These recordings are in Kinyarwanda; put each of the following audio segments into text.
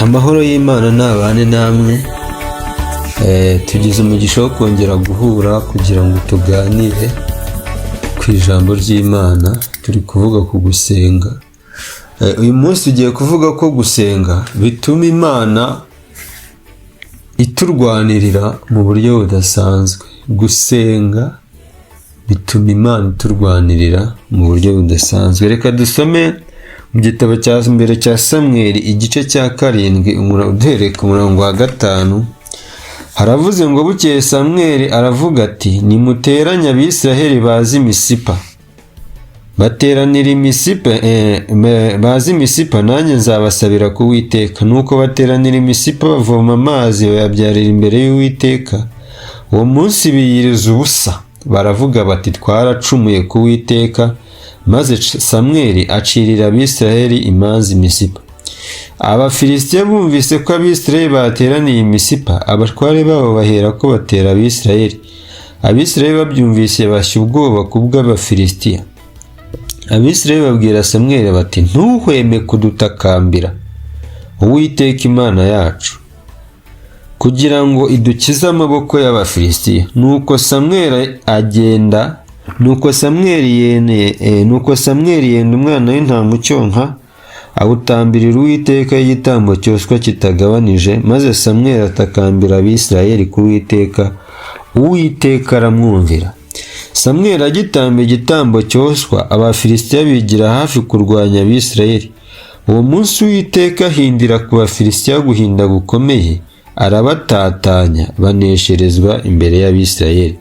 Amahoro y'Imana nabane namwe. Tugize umugisha wo kongera guhura kugira ngo tuganire ku ijambo ry'Imana. Turi kuvuga ku gusenga. Uyu munsi tugiye kuvuga ko gusenga bituma Imana iturwanirira mu buryo budasanzwe. Gusenga bituma Imana iturwanirira mu buryo budasanzwe. Reka dusome mu gitabo cya mbere cya Samweli igice cya 7 uhereye ku murongo wa 5. Haravuze ngo bukeye Samweli aravuga ati nimuteranye Abisiraheli bazi Misipa. Bateranira Misipa, bazi Misipa nanjye nzabasabira ku Uwiteka. Nuko bateranira Misipa bavoma amazi bayabyarira imbere y'Uwiteka. Uwo munsi biyiriza ubusa. Baravuga bati twaracumuye ku Uwiteka. Maze Samweli acirira Abisiraheli imanza Misipa. Abafilisitiya bumvise ko Abisiraheli bateraniye Misipa, abatware babo bahera ko batera Abisiraheli. Abisiraheli babyumvise bashya ubwoba kubw'Abafilisitiya. Abisiraheli babwira Samweli bati ntuhweme kudutakambira Uwiteka Imana yacu kugira ngo idukize amaboko y'Abafilisitiya. Nuko Samweli yenda umwana w'intama ucyonka awutambirira Uwiteka igitambo cyoswa kitagabanije. Maze Samweli atakambira Abisiraheli ku Uwiteka. Uwiteka aramwumvira. Samweli agitamba igitambo cyoswa, Abafilisitiya bigira hafi kurwanya Abisiraheli. Uwo munsi Uwiteka ahindira ku Bafilisitiya guhinda gukomeye, arabatatanya banesherezwa imbere y'Abisiraheli.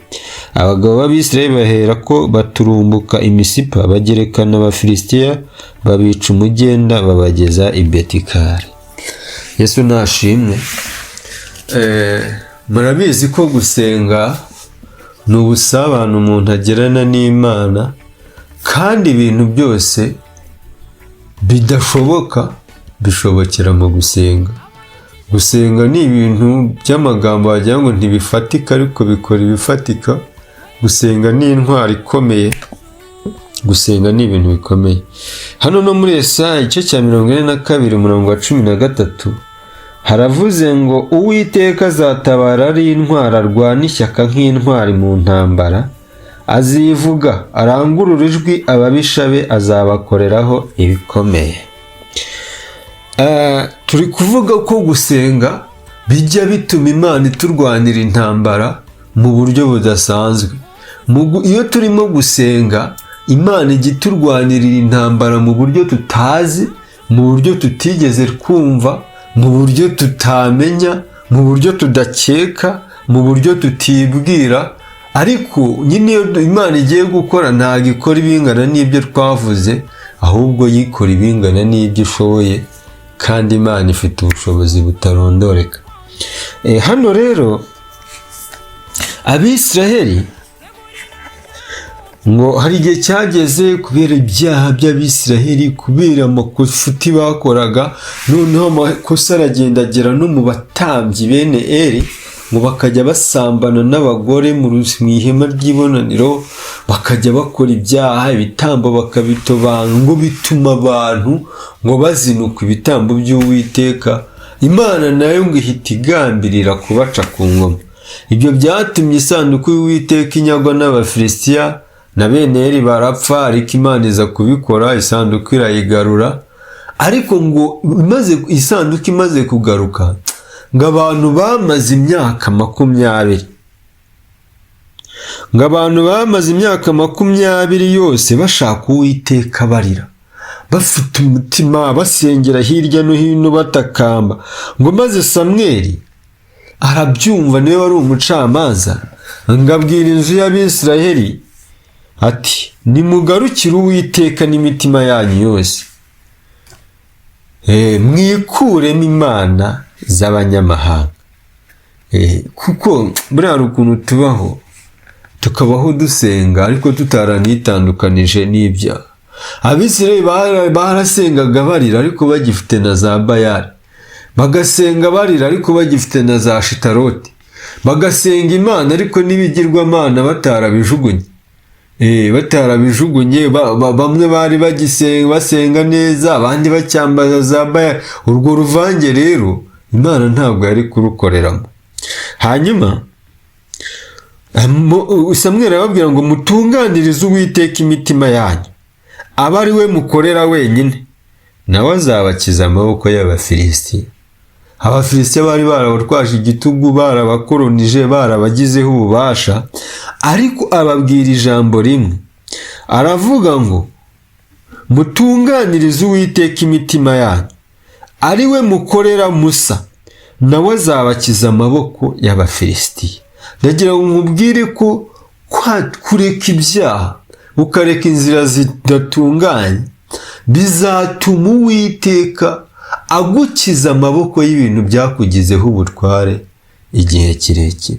Abagabo b'Abisiraheli bahera ko baturumbuka Misipa, bagerekana Abafilisitiya, babica umugenda babageza i Betikari. Yesu nashimwe. Murabizi ko gusenga ni ubusabane umuntu agirana n'Imana, kandi ibintu byose bidashoboka bishobokera mu gusenga. Gusenga ni ibintu by'amagambo wagira ngo ntibifatika ariko bikora ibifatika. Gusenga ni intwari ikomeye. Gusenga ni ibintu bikomeye. Hano no muri Yesaya igice cya 42 umurongo wa 13 haravuze ngo Uwiteka azatabara ari intwari, arwana ishyaka nk'intwari mu ntambara. Azivuga arangurura ijwi, ababisha be azabakoreraho ibikomeye. Turi kuvuga ko gusenga bijya bituma Imana iturwanira intambara mu buryo budasanzwe. Iyo turimo gusenga, Imana ijya iturwanirira intambara mu buryo tutazi, mu buryo tutigeze kumva, mu buryo tutamenya, mu buryo tudakeka, mu buryo tutibwira. Ariko nyine iyo Imana igiye gukora ntabwo ikora ibingana n'ibyo twavuze, ahubwo yikora ibingana n'ibyo ishoboye, kandi Imana ifite ubushobozi butarondoreka. Hano rero Abisiraheli ngo hari igihe cyageze kubera ibyaha by'Abisiraheli, kubera amakosa bakoraga, noneho amakosa aragenda agera no mu batambyi bene Eli, ngo bakajya basambana n'abagore mu ihema ry'ibonaniro, bakajya bakora ibyaha, ibitambo bakabitobanga, ngo bituma abantu ngo bazinuka ibitambo by'Uwiteka. Imana nayo ngo ihita igambirira kubaca ku ngoma. Ibyo byatumye isanduku y'Uwiteka inyagwa n'Abafilisitiya, na bene Eli barapfa, ariko Imana iza kubikora, isanduku irayigarura. Ariko ngo isanduku imaze kugaruka, ngo abantu bamaze imyaka 20, ngo abantu bamaze imyaka 20 yose bashaka Uwiteka barira, bafite umutima basengera hirya no hino batakamba. Ngo maze Samweli arabyumva, niwe wari umucamanza, ngo abwira inzu y'Abisiraheli ati nimugarukire Uwiteka n'imitima yanyu yose. mwikuremo imana z'abanyamahanga. Kuko buriya hari ukuntu tubaho tukabaho dusenga ariko tutaranyitandukanije n'ibyaha. Abisirayeli barasengaga barira ariko bagifite na za Bayali, bagasenga barira ariko bagifite na za Shitaroti, bagasenga imana ariko n'ibigirwamana batarabijugunye. Bamwe bari basenga neza, abandi bacyambaza za Bayali. Urwo ruvange rero imana ntabwo yari kurukoreramo. Hanyuma Samweli arababwira ngo mutunganirize Uwiteka imitima yanyu, aba ari we mukorera wenyine, nawe azabakiza amaboko y'Abafilisitiya. Abafilisitiya bari barabatwaje igitugu, barabakoronije, barabagizeho ububasha, ariko ababwira ijambo rimwe, aravuga ngo mutunganirize Uwiteka imitima yanyu, ari we mukorera Musa, nawe azabakiza amaboko y'Abafilisitiya. Ndagira ngo nkubwire ko kureka ibyaha ukareka inzira zidatunganye bizatuma Uwiteka agukiza amaboko y'ibintu byakugizeho ubutware igihe kirekire.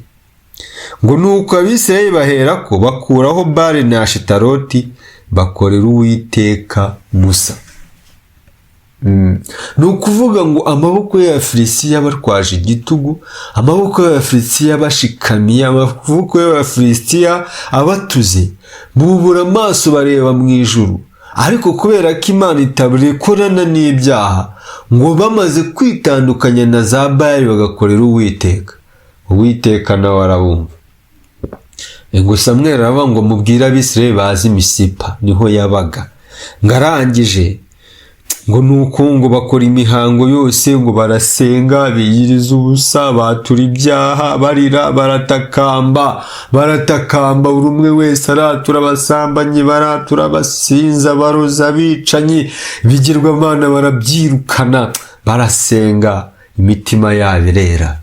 Ngo nuko Abisirayeli baherako bakuraho Bali na Ashitaroti bakorera Uwiteka Musa. Ni ukuvuga ngo amaboko y'Abafilisitiya batwaje igitugu, amaboko y'Abafilisitiya bashikamiye, amaboko y'Abafilisitiya abatuze, bubura amaso bareba mu ijuru. Ariko kubera ko Imana itabikorana n'ibyaha, ngo bamaze kwitandukanya na za Bayali bagakorera Uwiteka, Uwiteka nawe arabumva. Ngo Samweli aravuga ngo mubwire Abisirayeli bazi i Misipa, niho yabaga. Ngarangije ngo nuko ngo bakora imihango yose, ngo barasenga, biyiriza ubusa, batura ibyaha, barira, baratakamba, buri umwe wese aratura abasambanyi, baratura abasinza, baroza abicanyi, ibigirwamana barabyirukana, barasenga, imitima yabo irera.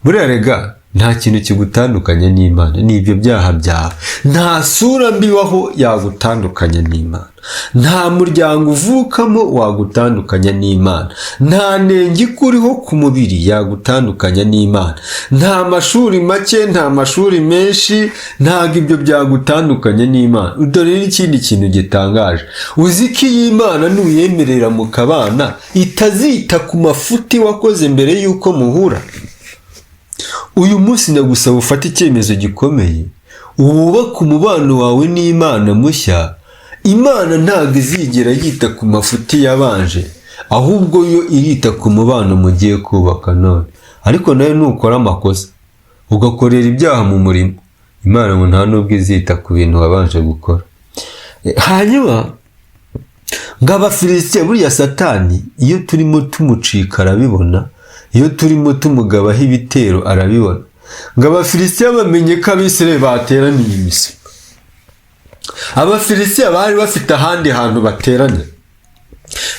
Buriya rega nta kintu kigutandukanya n'Imana, n'ibyo byaha byawe. Nta sura mbibaho yagutandukanya n'Imana, nta muryango uvukamo wagutandukanya n'Imana, nta nenge ikuriho ku mubiri yagutandukanya n'Imana, nta mashuri make, nta mashuri menshi, ntabwo ibyo byagutandukanya n'Imana. Dore n'ikindi kintu gitangaje, uzi ko iyi Imana nuyemerera mukabana itazita ku mafuti wakoze mbere y'uko muhura. Uyu munsi ndagusaba ufate icyemezo gikomeye, wubaka umubano wawe n'Imana mushya. Imana ntabwo izigera yita ku mafuti yabanje, ahubwo yo irita ku mubano mugiye kubaka none. Ariko nawe nukora amakosa ugakorera ibyaha mu murimo, Imana ngo nta nubwo izita ku bintu wabanje gukora. Hanyuma ngo Abafilisitiya, buriya Satani iyo turimo tumucika arabibona, iyo turimo tumugabaho ibitero arabibona. Ngo Abafilisitiya bamenye ko Abisirayeli bateraniye i Misipa. Abafilisitiya bari bafite ahandi hantu bateranye,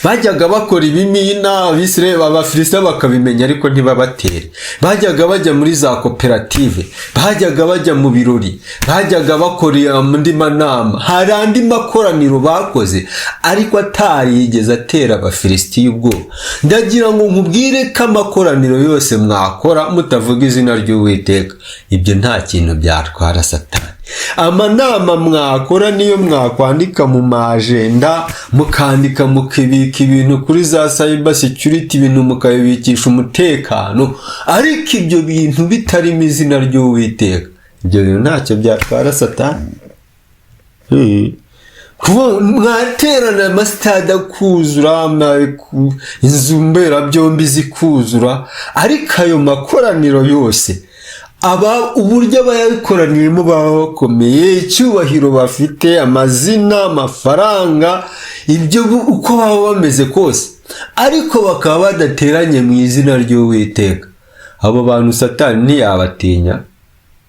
bajyaga bakora ibimina, Abafilisitiya bakabimenya ariko ntibabatere. Bajyaga bajya muri za koperative, bajyaga bajya mu birori, bajyaga bakora andi manama, hari andi makoraniro bakoze ariko atarigeze atera Abafilisitiya ubwoba. Ndagira ngo nkubwire ko amakoraniro yose mwakora mutavuga izina ry'Uwiteka, ibyo nta kintu byatwara Satani. Amanama mwakora niyo mwakwandika mu majenda, mukandika mukibika ibintu kuri za cyber security, ibintu mukabibikisha umutekano, ariko ibyo bintu bitarimo izina ry'Uwiteka, ibyo bintu ntacyo byatwara Satani. Mwaterana amasitade akuzura, inzu mberabyombi zikuzura, ariko ayo makoraniro yose uburyo abayakoraniyemo baba bakomeye, icyubahiro bafite, amazina, amafaranga, ibyo uko baba bameze kose, ariko bakaba badateranye mu izina ry'Uwiteka. Abo bantu Satani ntiyabatinya,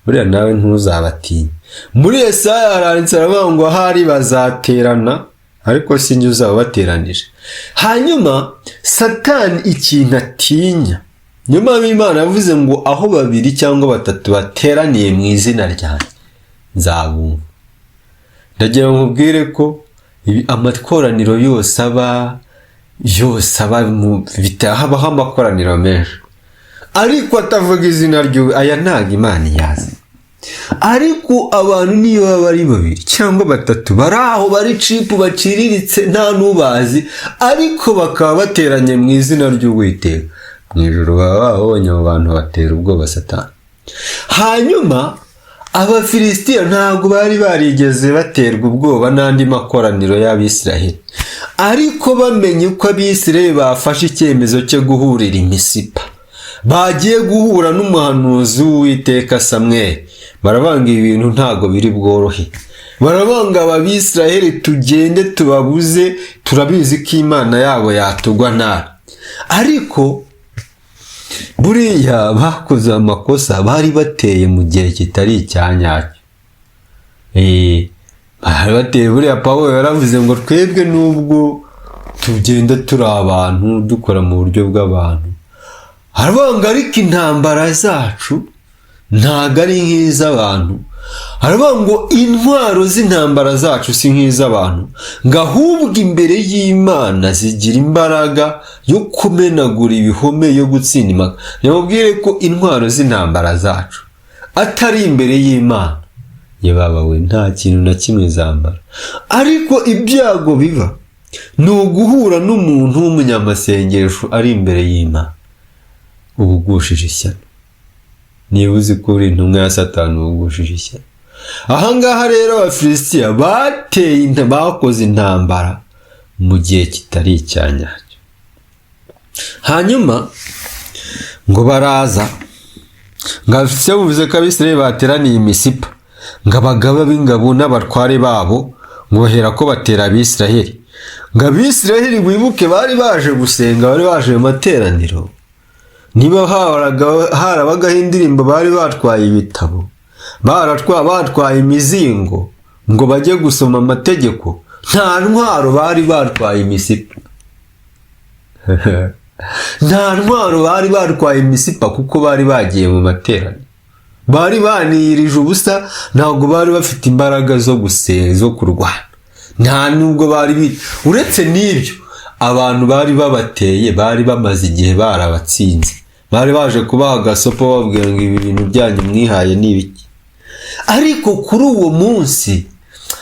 buriya nawe ntuzabatinya. Muri Yesaya haranditse aravuga ngo ahari bazaterana, ariko sinjye uzabateranije. Hanyuma Satani ikintu atinya, niyo mpamvu Imana yavuze ngo aho babiri cyangwa batatu bateraniye mu izina ryanjye nzabumva. Ndagira ngo nkubwire ko amakoraniro yose aba, yose aba mu habaho amakoraniro menshi, ariko atavuga izina ry'uwe, aya ntabwo Imana iyazi. Ariko abantu niyo baba ari babiri cyangwa batatu bari aho bari cipu baciriritse nta n'ubazi, ariko bakaba bateranye mu izina ry'Uwiteka, mu ijuru baba babonye abo bantu batera ubwoba Satani. Hanyuma Abafilisitiya ntabwo bari barigeze baterwa ubwoba n'andi makoraniro y'Abisiraheli, ariko bamenye ko Abisiraheli bafashe icyemezo cyo guhurira i Misipa, bagiye guhura n'umuhanuzi w'Uwiteka Samweli. Barabanga ibintu ntago biri bworohe, barabanga Abisiraheli tugende tubabuze, turabizi ko Imana yabo yatugwa nabi. Ariko buriya bakoze amakosa, bari bateye mu gihe kitari icyanyacyo. Bari bateye, buriya Pawulo yaravuze ngo twebwe nubwo tugenda turi abantu dukora mu buryo bw'abantu, arabanga ariko intambara zacu ntago ari nk'iz'abantu. Aravuga ngo intwaro z'intambara zacu si nk'iz'abantu, ngo ahubwo imbere y'Imana zigira imbaraga yo kumenagura ibihome, yo gutsinda impaka. Nimubwire ko intwaro z'intambara zacu atari imbere y'Imana, yebabawe nta kintu na kimwe zambara. Ariko ibyago biba ni uguhura n'umuntu w'umunyamasengesho ari imbere y'Imana, uba ugushije ishyano. Niba uzi ko uri intumwa ya Satani, uba ugushije ishyano. Ahangaha rero Abafilisitiya bakoze intambara mu gihe kitari icyanyacyo. Hanyuma ngo baraza, ngo Abafilisitiya buvuze ko Abisiraheli bateraniye i Misipa, ngo abagaba b'ingabo n'abatware babo ngo bahera ko batera Abisiraheli. Ngo Abisiraheli wibuke bari baje gusenga, bari baje mu materaniro. Niba harabagaho indirimbo, bari batwaye ibitabo, batwaye imizingo ngo bajye gusoma amategeko, nta ntwaro bari batwaye i Misipa. Nta ntwaro bari batwaye i Misipa kuko bari bagiye mu materaniro, bari baniyirije ubusa, ntabwo bari bafite imbaraga zo kurwana, nta nubwo bari uretse n'ibyo abantu bari babateye bari bamaze igihe barabatsinze, bari baje kubaha agasopo babwira ngo ibi bintu byanyu mwihaye ni ibiki. Ariko kuri uwo munsi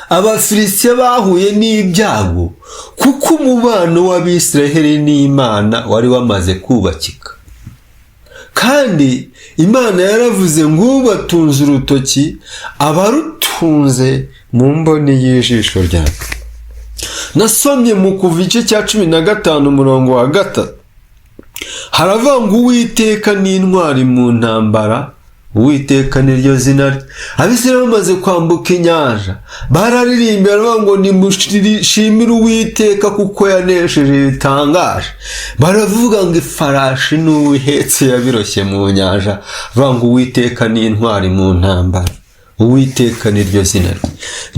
Abafilisitiya bahuye n'ibyago, kuko umubano w'Abisiraheli n'Imana wari wamaze kubakika, kandi Imana yaravuze ngo ubatunze urutoki abarutunze mu mboni y'ijisho ryawe. Nasomye mu Kuva igice cya 15 umurongo wa 3, haravuga ngo Uwiteka ni intwari mu ntambara, Uwiteka niryo zina rye. Abisiraheli bamaze kwambuka inyanja bararirimba, baravuga ngo nimushimire Uwiteka kuko yanesheje bitangaje. Baravuga ngo ifarashi n'uwihetse yabiroshye mu nyanja, baravuga ngo Uwiteka ni intwari mu ntambara, Uwiteka niryo zina rye.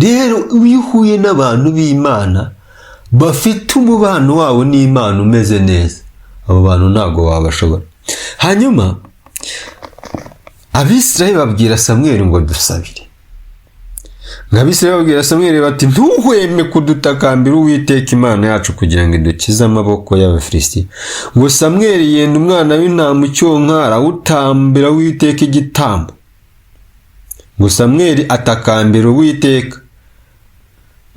Rero iyo uhuye n'abantu b'Imana bafite umubano wabo n'Imana umeze neza, abo bantu ntabwo wabashobora. Hanyuma Abisiraheli babwira Samweli ngo dusabire. Abisiraheli babwira Samweli bati ntuhweme kudutakambira Uwiteka Imana yacu kugira ngo idukize amaboko y'Abafilisitiya. Ngo Samweli yenda umwana w'intama ucyonka, arawutambira Uwiteka igitambo. Ngo Samweli atakambira Uwiteka,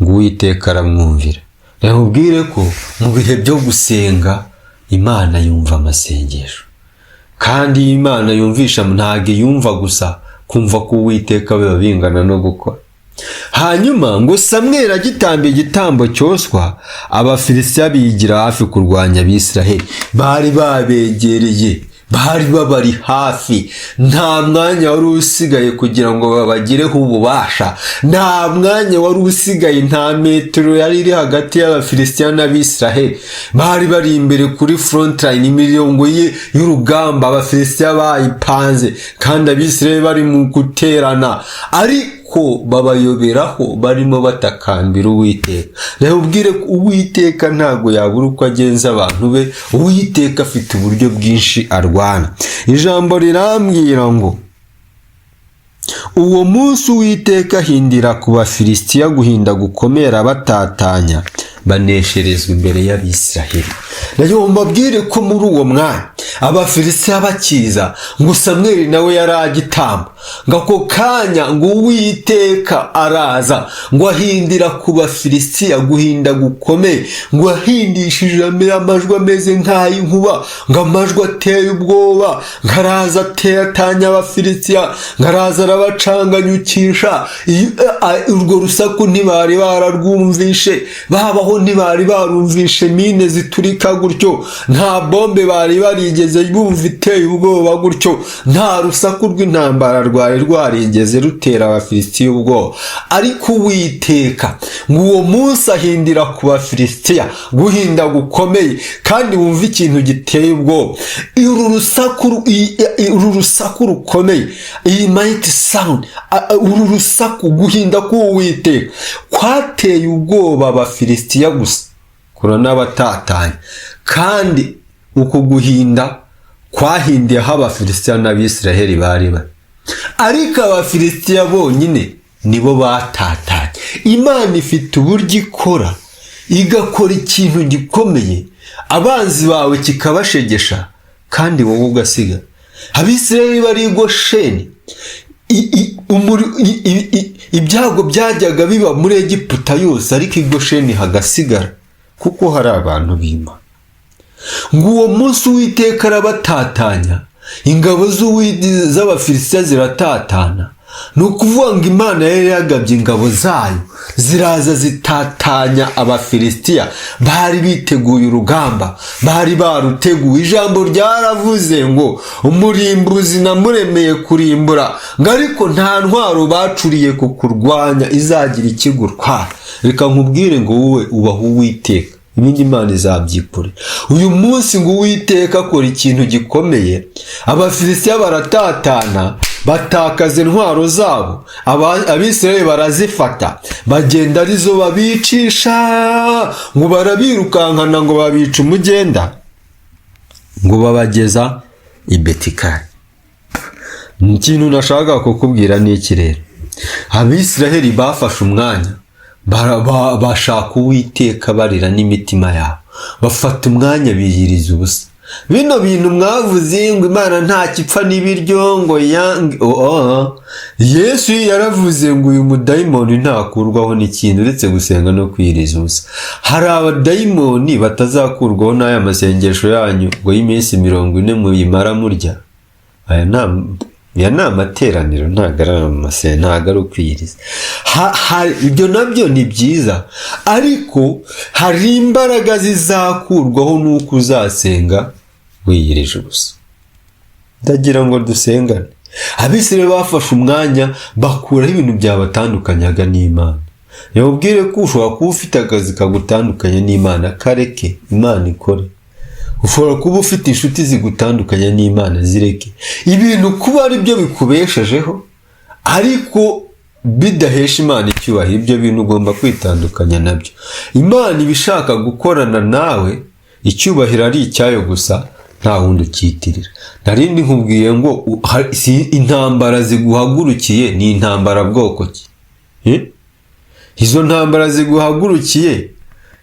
ngo Uwiteka aramwumvira. Namubwire ko mu bihe byo gusenga Imana yumva amasengesho, kandi Imana yumvisha, ntabwo yumva gusa kumva ko Uwiteka biba bingana no gukora. Hanyuma ngo Samweli agitamba igitambo cyoswa, Abafilisitiya bigira hafi kurwanya Abisiraheli. Bari babegereye, bari babari hafi, nta mwanya wari usigaye kugira ngo babagireho ububasha, nta mwanya wari usigaye, nta metero yari iri hagati y'Abafilisitiya n'Abisiraheli. Bari bari imbere kuri front line, imirongo y'urugamba Abafilisitiya bayipanze, kandi Abisiraheli bari mu guterana, ariko babayoberaho barimo batakambira Uwiteka. Namubwire ko Uwiteka ntago yabura uko agenza abantu be, Uwiteka afite uburyo bwinshi arwana. Ijambo rirambwira ngo uwo munsi Uwiteka ahindira ku Bafilisitiya guhinda gukomera batatanya, banesherezwa imbere y'Abisiraheli. Nayo mbabwire ko muri uwo mwanya Abafilisitiya bakiza ngo Samweli nawe yari agitamba, ngo ako kanya ngo Uwiteka araza ngo ahindira ku Bafilisitiya guhinda gukomeye, ngo ahindishije amajwi ameze nk'ay'inkuba, ngo amajwi ateye ubwoba, ngo araza atanya Abafilisitiya, ngo araza arabacanganyukisha. Urwo rusaku ntibari bararwumvishe, babaho ntibari barumvishe mine ziturika gutyo, nta bombe bari barigeze bumva iteye ubwoba gutyo, nta rusaku rw'intambara rwari rwarigeze rutera Abafilisitiya ubwoba. Ariko Uwiteka ngo uwo munsi ahindira ku Bafilisitiya guhinda gukomeye, kandi wumva ikintu giteye ubwoba. Uru rusaku rukomeye, iyi mighty sound, uru rusaku guhinda k'Uwiteka kwateye ubwoba Abafilisitiya gusa, kura n'abatatanye, kandi uko guhinda kwahindiyeho Abafilisitiya n'Abisiraheli bari bari. Ariko Abafilisitiya bonyine nibo batatanye. Imana ifite uburyo ikora, igakora ikintu gikomeye, abanzi bawe kikabashegesha, kandi wowe ugasiga. Abisiraheli bari i Gosheni, ibyago byajyaga biba muri Egiputa yose, ariko i Gosheni hagasigara, kuko hari abantu b'Imana. Ngo uwo munsi Uwiteka arabatatanya, ingabo z'Abafilisitiya ziratatana. Ni ukuvuga ngo Imana yari yagabye ingabo zayo, ziraza zitatanya Abafilisitiya. Bari biteguye urugamba, bari baruteguye. Ijambo ryaravuze ngo umurimbuzi namuremeye kurimbura, ngo ariko nta ntwaro bacuriye kukurwanya izagira ikigutwara. Reka nkubwire ngo wowe ubaho Uwiteka, ibindi Imana izabyikorera. Uyu munsi ngo Uwiteka akora ikintu gikomeye, Abafilisitiya baratatana, batakaza intwaro zabo, Abisiraheli barazifata, bagenda arizo babicisha, ngo barabirukankana ngo babica umugenda, ngo babageza i Betikari. Ikintu nashaka kukubwira ni iki rero, Abisiraheli bafashe umwanya, bashaka Uwiteka barira n'imitima yabo, bafata umwanya biyiriza ubusa. Bino bintu mwavuze ngo Imana nta kipfa n'ibiryo, ngo Yesu yaravuze ngo uyu mudayimoni ntakurwaho n'ikintu uretse gusenga no kwiyiriza ubusa. Hari abadayimoni batazakurwaho n'aya masengesho yanyu ngo y'iminsi 40 muyimara murya. Aya ni amateraniro, ntabwo ari ukwiyiriza. Ibyo nabyo ni byiza, ariko hari imbaraga zizakurwaho n'uko uzasenga wiyirije ubusa. Ndagira ngo dusengane. Abisiraheli bafashe umwanya bakuraho ibintu byabatandukanyaga n'Imana. Yababwire ko ushobora kuba ufite akazi kagutandukanya n'Imana, kareke, Imana ikore. Ushobora kuba ufite inshuti zigutandukanya n'Imana, zireke. Ibintu kuba ari byo bikubeshejeho, ariko bidahesha Imana icyubahiro, ibyo bintu ugomba kwitandukanya nabyo. Imana ibishaka gukorana nawe, icyubahiro ari icyayo gusa, nta wundi ukitirira. Narindi nkubwiye ngo intambara ziguhagurukiye ni intambara bwoko ki? Izo ntambara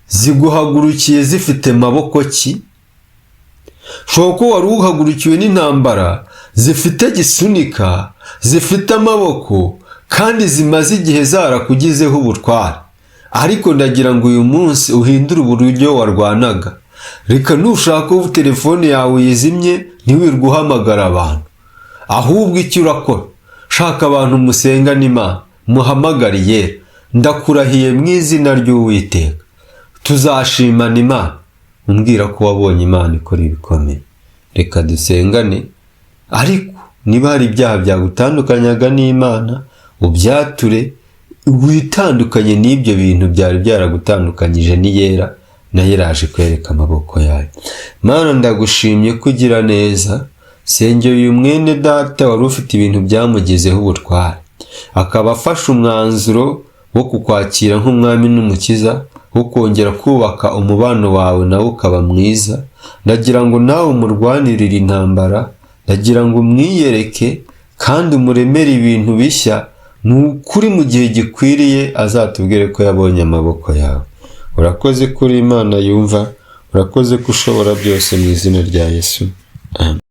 ziguhagurukiye zifite maboko ki? Ushobora kuba wari uhagurukiwe n'intambara zifite gisunika, zifite amaboko, kandi zimaze igihe zarakugizeho ubutware. Ariko ndagira ngo uyu munsi uhindure uburyo warwanaga. Reka nushaka ubu telefone yawe yizimye, ntiwirwe uhamagara abantu. Ahubwo icyo urakora, shaka abantu musenga n'Imana, muhamagariye. Ndakurahiye mu izina ry'Uwiteka, tuzashimana Imana, umbwira ko wabonye Imana ikora ibikomeye. Reka dusengane. Ariko niba hari ibyaha byagutandukanyaga n'Imana, ubyature, witandukanye n'ibyo bintu byari byaragutandukanyije n'iyera, nayo iraje kwereka amaboko yayo. Mana, ndagushimye kugira neza. Sengera uyu mwene data wari ufite ibintu byamugezeho ubutware, akaba afashe umwanzuro wo kukwakira nk'umwami n'umukiza, wo kongera kubaka umubano wawe nawe ukaba mwiza. Ndagira ngo nawe umurwanirire intambara, ndagira ngo umwiyereke kandi umuremere ibintu bishya. Nukuri mu gihe gikwiriye azatubwire ko yabonye amaboko yawe. urakoze kuri Imana yumva, urakoze ko ushobora byose mu izina rya Yesu. Amen.